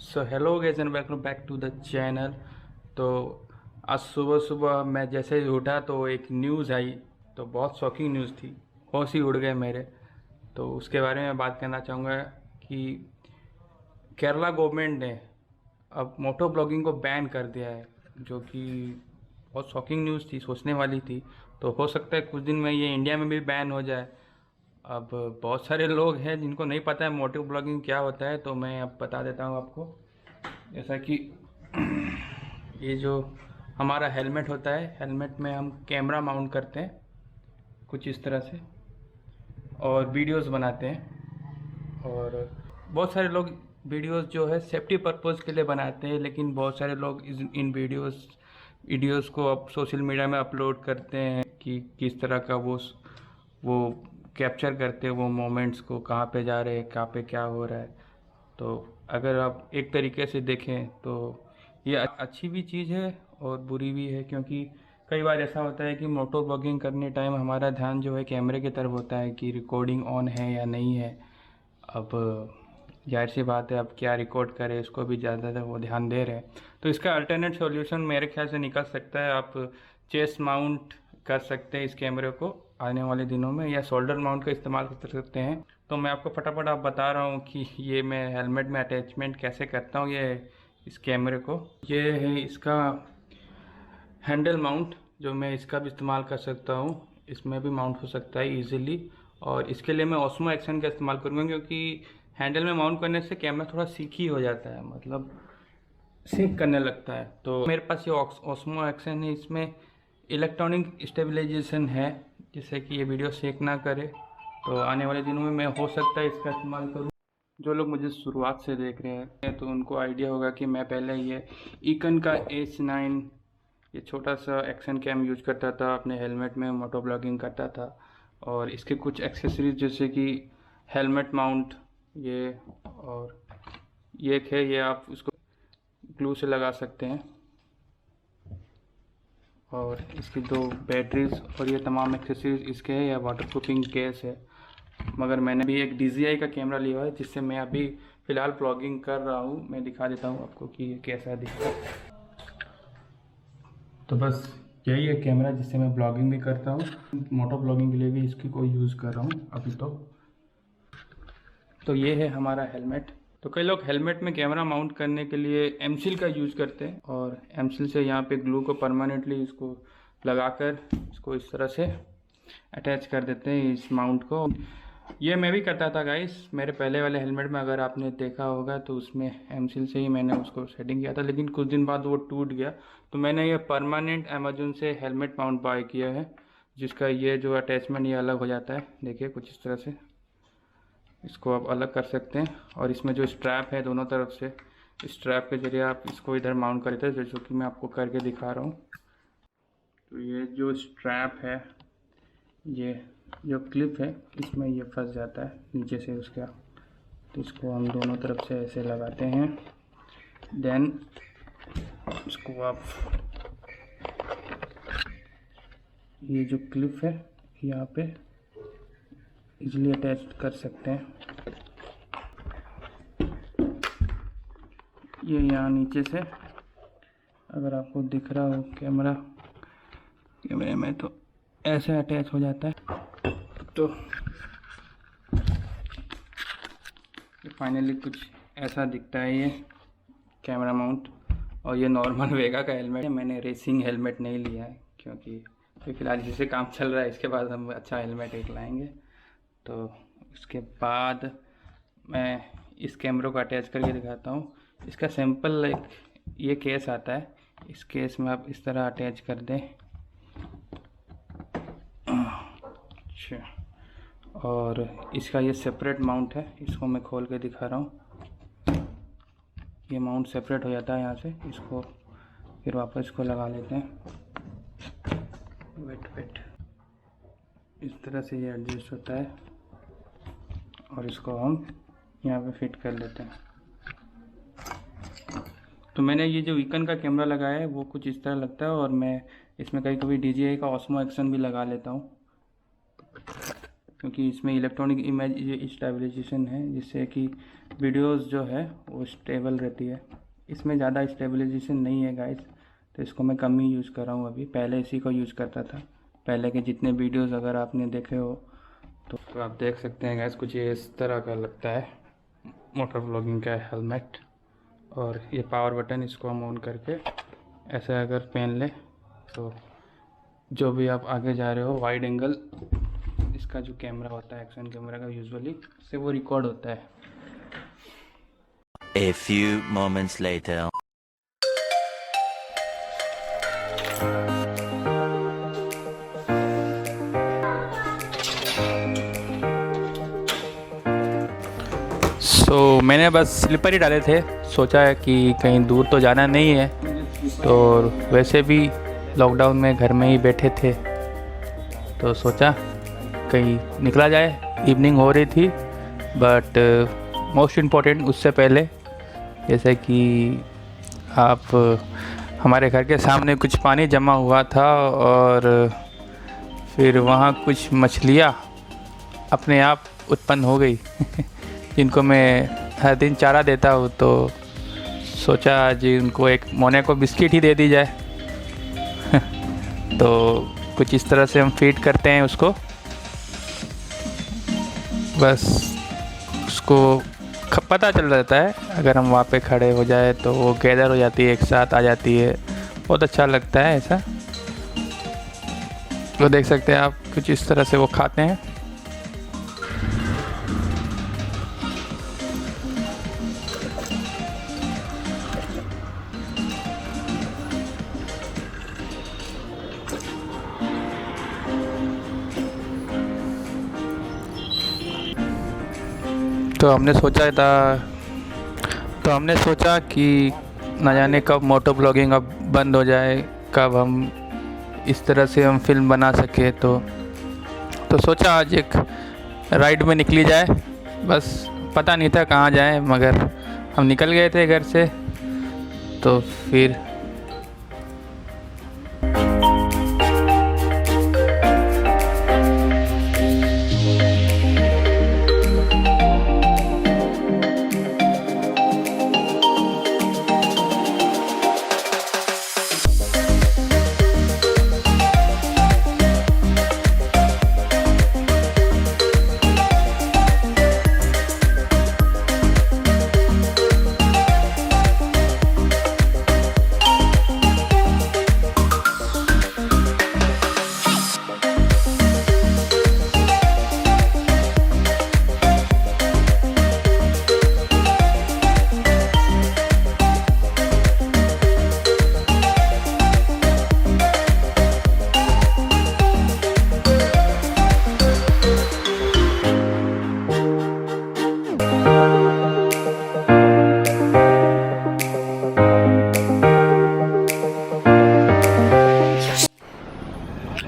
So hello guys and welcome back to the channel. तो आज सुबह सुबह मैं जैसे ही उठा तो एक न्यूज़ आई, तो बहुत शॉकिंग न्यूज़ थी। होश ही उड़ गए मेरे। तो उसके बारे में बात करना चाहूँगा कि केरला गवर्नमेंट ने अब मोटो ब्लॉगिंग को बैन कर दिया है, जो कि बहुत शॉकिंग न्यूज़ थी, सोचने वाली थी। तो हो सकता है कुछ दिन में ये इंडिया में भी बैन हो जाए। अब बहुत सारे लोग हैं जिनको नहीं पता है मोटो ब्लॉगिंग क्या होता है, तो मैं अब बता देता हूँ आपको। जैसा कि ये जो हमारा हेलमेट होता है, हेलमेट में हम कैमरा माउंट करते हैं कुछ इस तरह से, और वीडियोस बनाते हैं। और बहुत सारे लोग वीडियोस जो है सेफ्टी पर्पज़ के लिए बनाते हैं, लेकिन बहुत सारे लोग इन वीडियोस को अब सोशल मीडिया में अपलोड करते हैं कि किस तरह का वो कैप्चर करते हैं वो मोमेंट्स को, कहाँ पे जा रहे हैं, कहाँ पे क्या हो रहा है। तो अगर आप एक तरीके से देखें तो ये अच्छी भी चीज़ है और बुरी भी है, क्योंकि कई बार ऐसा होता है कि मोटो ब्लॉगिंग करने टाइम हमारा ध्यान जो है कैमरे की तरफ होता है कि रिकॉर्डिंग ऑन है या नहीं है। अब जाहिर सी बात है, अब क्या रिकॉर्ड करें इसको भी ज़्यादातर वो ध्यान दे रहे हैं। तो इसका अल्टरनेट सॉल्यूशन मेरे ख्याल से निकल सकता है। आप चेस्ट माउंट कर सकते हैं इस कैमरे को आने वाले दिनों में, या शोल्डर माउंट का इस्तेमाल कर सकते हैं। तो मैं आपको फटाफट आप बता रहा हूँ कि ये मैं हेलमेट में अटैचमेंट कैसे करता हूँ ये इस कैमरे को। ये है इसका हैंडल माउंट, जो मैं इसका भी इस्तेमाल कर सकता हूँ, इसमें भी माउंट हो सकता है इजीली। और इसके लिए मैं ऑस्मो एक्शन का इस्तेमाल करूँगा, क्योंकि हैंडल में माउंट करने से कैमरा थोड़ा सीखी हो जाता है, मतलब सिंक करने लगता है। तो मेरे पास ये ऑस्मो एक्शन है, इसमें इलेक्ट्रॉनिक स्टेबलाइजेशन है, जिससे कि ये वीडियो शेक ना करे। तो आने वाले दिनों में मैं हो सकता है इसका इस्तेमाल करूँ। जो लोग मुझे शुरुआत से देख रहे हैं तो उनको आइडिया होगा कि मैं पहले ये ईकन का H9 ये छोटा सा एक्शन कैम यूज करता था, अपने हेलमेट में मोटो ब्लॉगिंग करता था। और इसके कुछ एक्सेसरीज जैसे कि हेलमेट माउंट, ये और ये एक है, ये आप उसको ग्लू से लगा सकते हैं। और इसकी दो बैटरीज और ये तमाम एक्सेसरीज इसके है, या वाटर प्रूफिंग केस है। मगर मैंने भी एक DJI का कैमरा लिया है, जिससे मैं अभी फ़िलहाल ब्लॉगिंग कर रहा हूँ। मैं दिखा देता हूँ आपको कि ये कैसा दिखता है। तो बस यही है कैमरा जिससे मैं ब्लॉगिंग भी करता हूँ, मोटो ब्लॉगिंग के लिए भी इसकी कोई यूज़ कर रहा हूँ अभी। तो ये है हमारा हेलमेट। तो कई लोग हेलमेट में कैमरा माउंट करने के लिए एमसील का यूज़ करते हैं, और एमसील से यहाँ पे ग्लू को परमानेंटली इसको लगाकर इसको इस तरह से अटैच कर देते हैं इस माउंट को। ये मैं भी करता था गाइस, मेरे पहले वाले हेलमेट में अगर आपने देखा होगा तो उसमें एमसील से ही मैंने उसको सेटिंग किया था, लेकिन कुछ दिन बाद वो टूट गया। तो मैंने ये परमानेंट अमेजोन से हेलमेट माउंट बाय किया है, जिसका ये जो अटैचमेंट ये अलग हो जाता है, देखिए कुछ इस तरह से। इसको आप अलग कर सकते हैं, और इसमें जो स्ट्रैप है दोनों तरफ से, स्ट्रैप के जरिए आप इसको इधर माउंट करते हैं, जैसे कि मैं आपको करके दिखा रहा हूँ। तो ये जो स्ट्रैप है, ये जो क्लिप है, इसमें ये फंस जाता है नीचे से उसका। तो इसको हम दोनों तरफ से ऐसे लगाते हैं, देन इसको आप ये जो क्लिप है यहाँ पे इजीली अटैच कर सकते हैं। ये यहाँ नीचे से अगर आपको दिख रहा हो कैमरे में, तो ऐसे अटैच हो जाता है। तो फाइनली कुछ ऐसा दिखता है ये कैमरा माउंट। और ये नॉर्मल वेगा का हेलमेट है, मैंने रेसिंग हेलमेट नहीं लिया है, क्योंकि फिलहाल जिससे काम चल रहा है, इसके बाद हम अच्छा हेलमेट एक लाएंगे। तो उसके बाद मैं इस कैमरे को अटैच करके दिखाता हूँ। इसका सैंपल एक ये केस आता है, इस केस में आप इस तरह अटैच कर दें। अच्छा, और इसका ये सेपरेट माउंट है, इसको मैं खोल के दिखा रहा हूँ। ये माउंट सेपरेट हो जाता है यहाँ से, इसको फिर वापस इसको लगा लेते हैं। वेट इस तरह से ये एडजस्ट होता है, और इसको हम यहाँ पे फिट कर लेते हैं। तो मैंने ये जो ईकन का कैमरा लगाया है वो कुछ इस तरह लगता है, और मैं इसमें कभी कभी DJI का ऑस्मो एक्शन भी लगा लेता हूँ, क्योंकि इसमें इलेक्ट्रॉनिक इमेज स्टेबलाइजेशन है, जिससे कि वीडियोस जो है वो स्टेबल रहती है। इसमें ज़्यादा स्टेबलाइजेशन नहीं है गाइस, तो इसको मैं कम ही यूज़ कर रहा हूँ अभी। पहले इसी को यूज़ करता था। पहले के जितने वीडियोस अगर आपने देखे हो तो आप देख सकते हैं गाइस, कुछ ये इस तरह का लगता है मोटर व्लॉगिंग का हेलमेट। और ये पावर बटन, इसको हम ऑन करके ऐसे अगर पहन ले तो जो भी आप आगे जा रहे हो वाइड एंगल इसका जो कैमरा होता है एक्शन कैमरा का यूजुअली से वो रिकॉर्ड होता है। A few moments later. मैंने बस स्लीपर ही डाले थे, सोचा है कि कहीं दूर तो जाना नहीं है, तो वैसे भी लॉकडाउन में घर में ही बैठे थे तो सोचा कहीं निकला जाए। इवनिंग हो रही थी, बट मोस्ट इम्पॉर्टेंट उससे पहले जैसे कि आप हमारे घर के सामने कुछ पानी जमा हुआ था और फिर वहाँ कुछ मछलियाँ अपने आप उत्पन्न हो गई जिनको मैं हर दिन चारा देता हूँ, तो सोचा जी उनको एक मोने को बिस्किट ही दे दी जाए तो कुछ इस तरह से हम फीड करते हैं उसको। बस उसको पता चल जाता है, अगर हम वहाँ पे खड़े हो जाए तो वो गैदर हो जाती है, एक साथ आ जाती है। बहुत अच्छा लगता है ऐसा। तो देख सकते हैं आप, कुछ इस तरह से वो खाते हैं। तो हमने सोचा कि न जाने कब मोटो ब्लॉगिंग अब बंद हो जाए, कब हम इस तरह से हम फिल्म बना सके। तो सोचा आज एक राइड में निकली जाए। बस पता नहीं था कहाँ जाए, मगर हम निकल गए थे घर से। तो फिर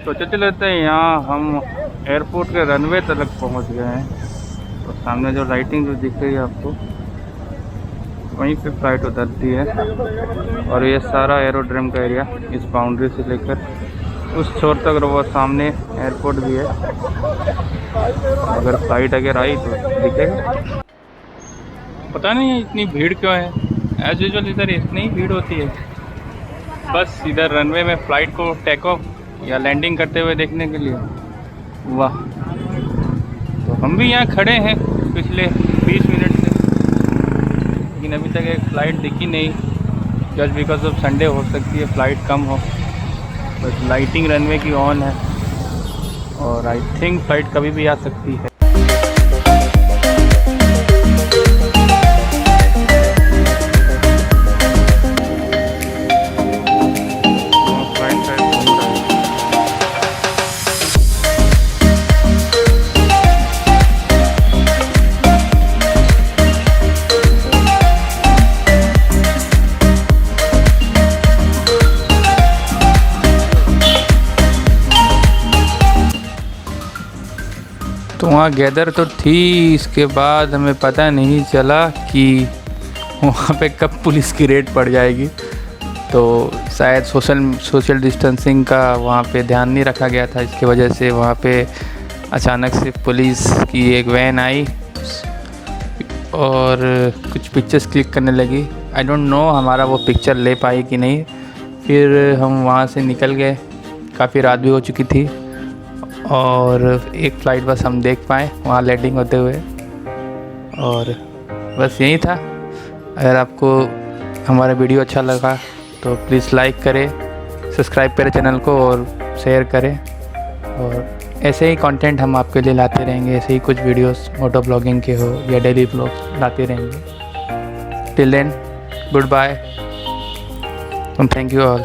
तो चलते लेते हैं, यहाँ हम एयरपोर्ट के रनवे तक पहुँच गए हैं। तो सामने जो लाइटिंग जो दिख रही है आपको, वहीं पे फ्लाइट उतरती है। और ये सारा एरोड्रम का एरिया इस बाउंड्री से लेकर उस छोर तक, वो सामने एयरपोर्ट भी है। अगर फ्लाइट अगर आई तो दिखेगा। पता नहीं इतनी भीड़ क्यों है, एज यूजुअल इधर इतनी ही भीड़ होती है। बस इधर रनवे में फ़्लाइट को टेक ऑफ या लैंडिंग करते हुए देखने के लिए। वाह, तो हम भी यहाँ खड़े हैं पिछले 20 मिनट से, लेकिन अभी तक एक फ़्लाइट दिखी नहीं। जस्ट बिकॉज ऑफ संडे हो सकती है फ़्लाइट कम हो, बस लाइटिंग रनवे की ऑन है और आई थिंक फ़्लाइट कभी भी आ सकती है। तो वहाँ गैदर तो थी, इसके बाद हमें पता नहीं चला कि वहाँ पे कब पुलिस की रेड पड़ जाएगी। तो शायद सोशल डिस्टेंसिंग का वहाँ पे ध्यान नहीं रखा गया था, इसकी वजह से वहाँ पे अचानक से पुलिस की एक वैन आई और कुछ पिक्चर्स क्लिक करने लगी। आई डोंट नो हमारा वो पिक्चर ले पाई कि नहीं। फिर हम वहाँ से निकल गए, काफ़ी रात भी हो चुकी थी और एक फ़्लाइट बस हम देख पाए वहाँ लैंडिंग होते हुए। और बस यही था। अगर आपको हमारा वीडियो अच्छा लगा तो प्लीज़ लाइक करें, सब्सक्राइब करें चैनल को और शेयर करें। और ऐसे ही कंटेंट हम आपके लिए लाते रहेंगे, ऐसे ही कुछ वीडियोस मोटो ब्लॉगिंग के हो या डेली ब्लॉग लाते रहेंगे। Till then, good bye and thank you all.